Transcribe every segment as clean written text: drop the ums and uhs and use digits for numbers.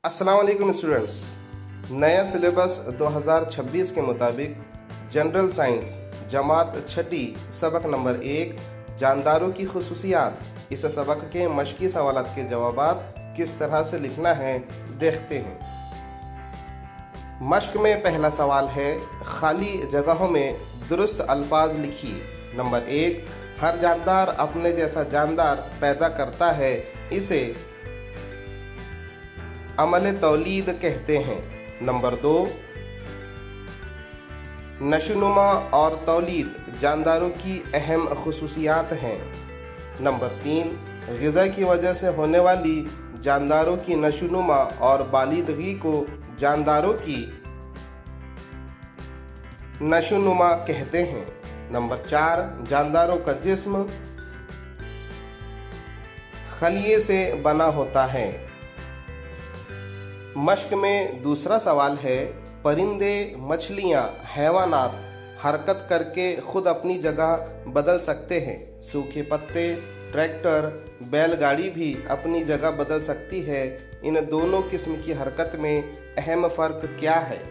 अस्सलाम वालेकुम स्टूडेंट्स। नया सिलेबस 2026 के मुताबिक जनरल साइंस जमात छठी सबक नंबर 1 जानदारों की खुसूसियात, इस सबक के मशकी सवालात के जवाबात किस तरह से लिखना है देखते हैं। मश्क में पहला सवाल है, खाली जगहों में दुरुस्त अल्फाज लिखिए। नंबर 1, हर जानदार अपने जैसा जानदार पैदा करता है, इसे अमल तौलीद कहते हैं। नंबर 2, नशोनुमा और तौलीद जानदारों की अहम खुसूसियात हैं। नंबर 3, ग़िज़ा की वजह से होने वाली जानदारों की नशोनुमा और बालिदगी को जानदारों की नशोनुमा कहते हैं। नंबर 4, जानदारों का जिस्म खलिए से बना होता है। मश्क में दूसरा सवाल है, परिंदे, मछलियाँ, हैवानात हरकत करके खुद अपनी जगह बदल सकते हैं। सूखे पत्ते, ट्रैक्टर, बैलगाड़ी भी अपनी जगह बदल सकती है। इन दोनों किस्म की हरकत में अहम फ़र्क क्या है?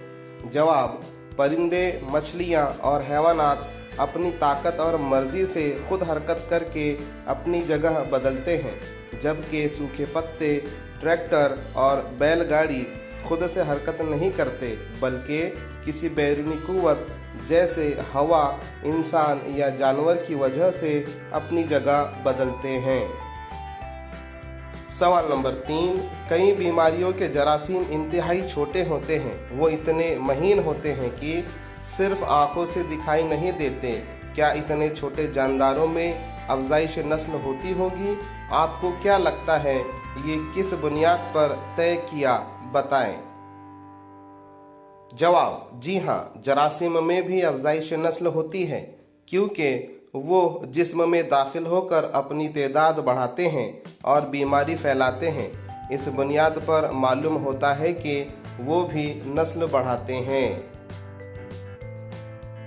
जवाब, परिंदे, मछलियाँ और हैवानात अपनी ताकत और मर्जी से खुद हरकत करके अपनी जगह बदलते हैं, जबकि सूखे पत्ते, ट्रैक्टर और बैलगाड़ी खुद से हरकत नहीं करते, बल्कि किसी बैरूनी कुव्वत जैसे हवा, इंसान या जानवर की वजह से अपनी जगह बदलते हैं। सवाल नंबर 3, कई बीमारियों के जरासीम इंतहाई छोटे होते हैं। वो इतने महीन होते हैं कि सिर्फ आंखों से दिखाई नहीं देते। क्या इतने छोटे जानदारों में अफजाइश नस्ल होती होगी? आपको क्या लगता है, ये किस बुनियाद पर तय किया, बताएं। जवाब, जी हाँ, जरासीम में भी अफजाइश नस्ल होती है, क्योंकि वो जिस्म में दाखिल होकर अपनी तादाद बढ़ाते हैं और बीमारी फैलाते हैं। इस बुनियाद पर मालूम होता है कि वो भी नस्ल बढ़ाते हैं।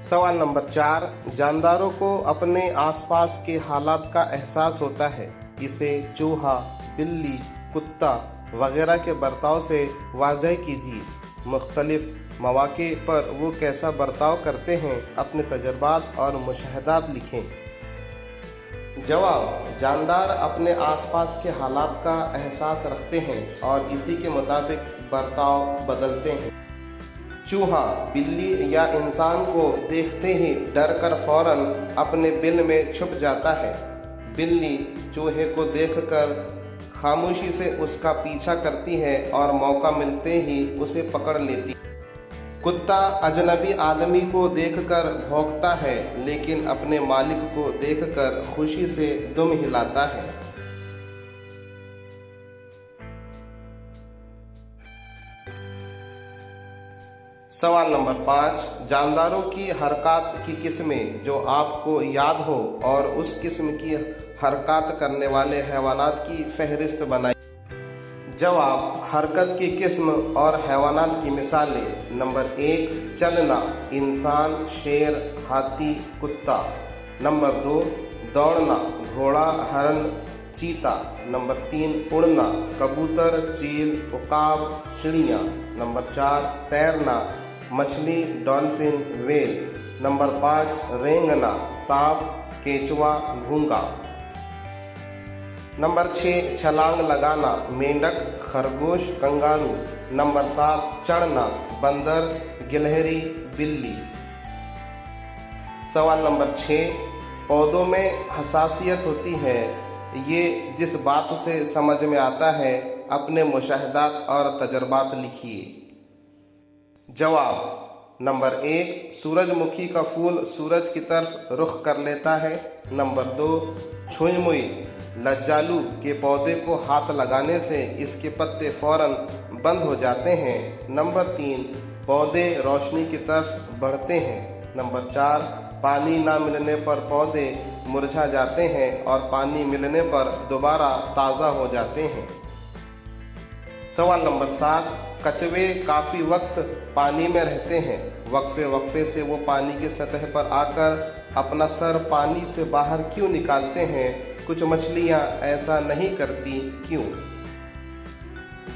सवाल नंबर 4, जानदारों को अपने आसपास के हालात का एहसास होता है। इसे चूहा, बिल्ली, कुत्ता वगैरह के बर्ताव से वाज़ह कीजिए। मुख्तलिफ मौक़े पर वो कैसा बर्ताव करते हैं, अपने तजर्बात और मुशाहदात लिखें। जवाब, जानदार अपने आसपास के हालात का एहसास रखते हैं और इसी के मुताबिक बर्ताव बदलते हैं। चूहा बिल्ली या इंसान को देखते ही डर कर फौरन अपने बिल में छुप जाता है। बिल्ली चूहे को देखकर खामोशी से उसका पीछा करती है और मौका मिलते ही उसे पकड़ लेती। कुत्ता अजनबी आदमी को देखकर भौंकता है, लेकिन अपने मालिक को देखकर खुशी से दुम हिलाता है। सवाल नंबर 5, जानदारों की हरकत की किस्में जो आपको याद हो और उस किस्म की हरकत करने वाले हैवानात की फहरिस्त बनाइए। जवाब, हरकत की किस्म और हैवानात की मिसालें। नंबर 1, चलना, इंसान, शेर, हाथी, कुत्ता। नंबर 2, दौड़ना, घोड़ा, हरन, चीता। नंबर 3, उड़ना, कबूतर, चील, उकाब, चिड़िया। नंबर 4, तैरना, मछली, डॉल्फिन, व्हेल। नंबर 5, रेंगना, सांप, केचुआ, घोंघा। नंबर 6, छलांग लगाना, मेंढक, खरगोश, कंगारू। नंबर 7, चढ़ना, बंदर, गिलहरी, बिल्ली। सवाल नंबर 6, पौधों में हसासियत होती है, ये जिस बात से समझ में आता है, अपने मुशाहदात और तजर्बात लिखिए। जवाब, नंबर 1, सूरजमुखी का फूल सूरज की तरफ रुख कर लेता है। नंबर 2, छुई मुई, लज्जालू के पौधे को हाथ लगाने से इसके पत्ते फौरन बंद हो जाते हैं। नंबर 3, पौधे रोशनी की तरफ बढ़ते हैं। नंबर 4, पानी ना मिलने पर पौधे मुरझा जाते हैं और पानी मिलने पर दोबारा ताज़ा हो जाते हैं। सवाल नंबर 7, कछुए काफ़ी वक्त पानी में रहते हैं। वक्फे वक्फे से वो पानी की सतह पर आकर अपना सर पानी से बाहर क्यों निकालते हैं? कुछ मछलियाँ ऐसा नहीं करती, क्यों?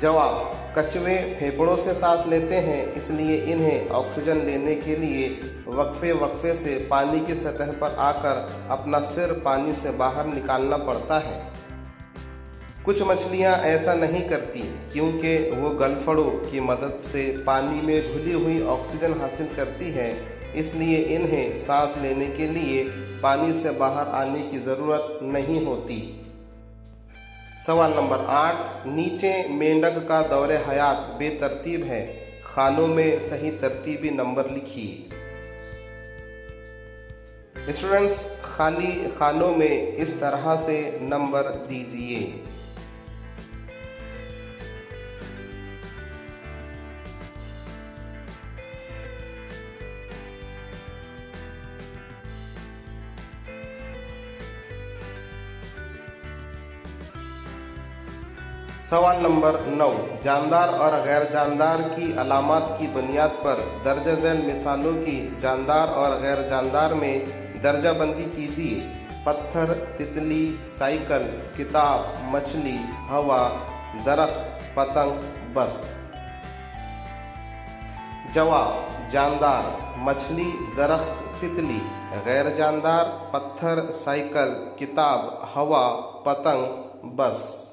जवाब, कछुए फेफड़ों से सांस लेते हैं, इसलिए इन्हें ऑक्सीजन लेने के लिए वक्फे वक्फे से पानी की सतह पर आकर अपना सिर पानी से बाहर निकालना पड़ता है। कुछ मछलियां ऐसा नहीं करती क्योंकि वो गलफड़ों की मदद से पानी में घुली हुई ऑक्सीजन हासिल करती है, इसलिए इन्हें सांस लेने के लिए पानी से बाहर आने की ज़रूरत नहीं होती। सवाल नंबर 8, नीचे मेंढक का दौरे हयात बेतरतीब है, खानों में सही तरतीबी नंबर लिखिए। स्टूडेंट्स, खाली खानों में इस तरह से नंबर दीजिए। सवाल नंबर 9, जानदार और गैर जानदार की अलामात की बुनियाद पर दर्ज झैल मिसालों की जानदार और गैर जानदार में दर्जाबंदी कीजिए। पत्थर, तितली, साइकिल, किताब, मछली, हवा, दरख्त, पतंग, बस। जवाब, जानदार मछली, दरख्त, तितली। गैर जानदार पत्थर, साइकिल, किताब, हवा, पतंग, बस।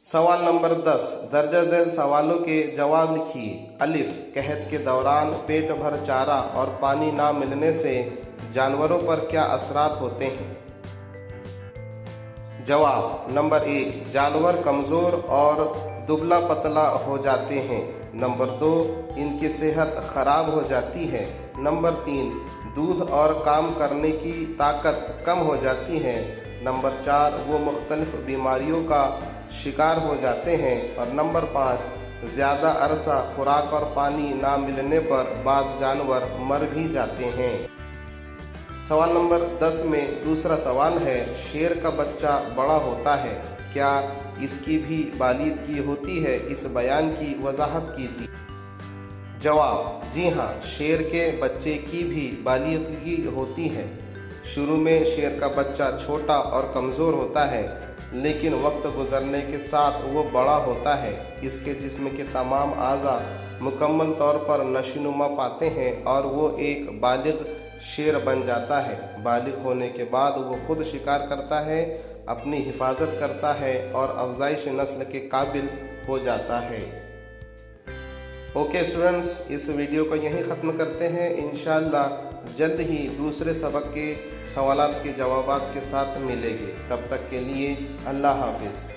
सवाल नंबर 10, दर्ज झैल सवालों के जवाब लिखिए। अलिफ, कहत के दौरान पेट भर चारा और पानी ना मिलने से जानवरों पर क्या असरात होते हैं? जवाब, नंबर 1, जानवर कमज़ोर और दुबला पतला हो जाते हैं। नंबर 2, इनकी सेहत खराब हो जाती है। नंबर 3, दूध और काम करने की ताकत कम हो जाती है। नंबर 4, वो मुख्तलिफ बीमारियों का शिकार हो जाते हैं। और नंबर 5, ज़्यादा अरसा खुराक और पानी ना मिलने पर बाज़ जानवर मर भी जाते हैं। सवाल नंबर 10 में दूसरा सवाल है, शेर का बच्चा बड़ा होता है, क्या इसकी भी बालिदगी होती है? इस बयान की वजाहत कीजिए। जवाब, जी हाँ, शेर के बच्चे की भी बालिदगी होती है। शुरू में शेर का बच्चा छोटा और कमज़ोर होता है, लेकिन वक्त गुजरने के साथ वो बड़ा होता है। इसके जिस्म के तमाम आज़ा मुकम्मल तौर पर नशीनुमा पाते हैं और वो एक बालिग शेर बन जाता है। बालिग होने के बाद वो खुद शिकार करता है, अपनी हिफाजत करता है और अफजाइश नस्ल के काबिल हो जाता है। ओके स्टूडेंट्स, इस वीडियो को यहीं ख़त्म करते हैं। इंशाअल्लाह जल्द ही दूसरे सबक के सवालात के जवाबात के साथ मिलेंगे। तब तक के लिए अल्लाह हाफिज़।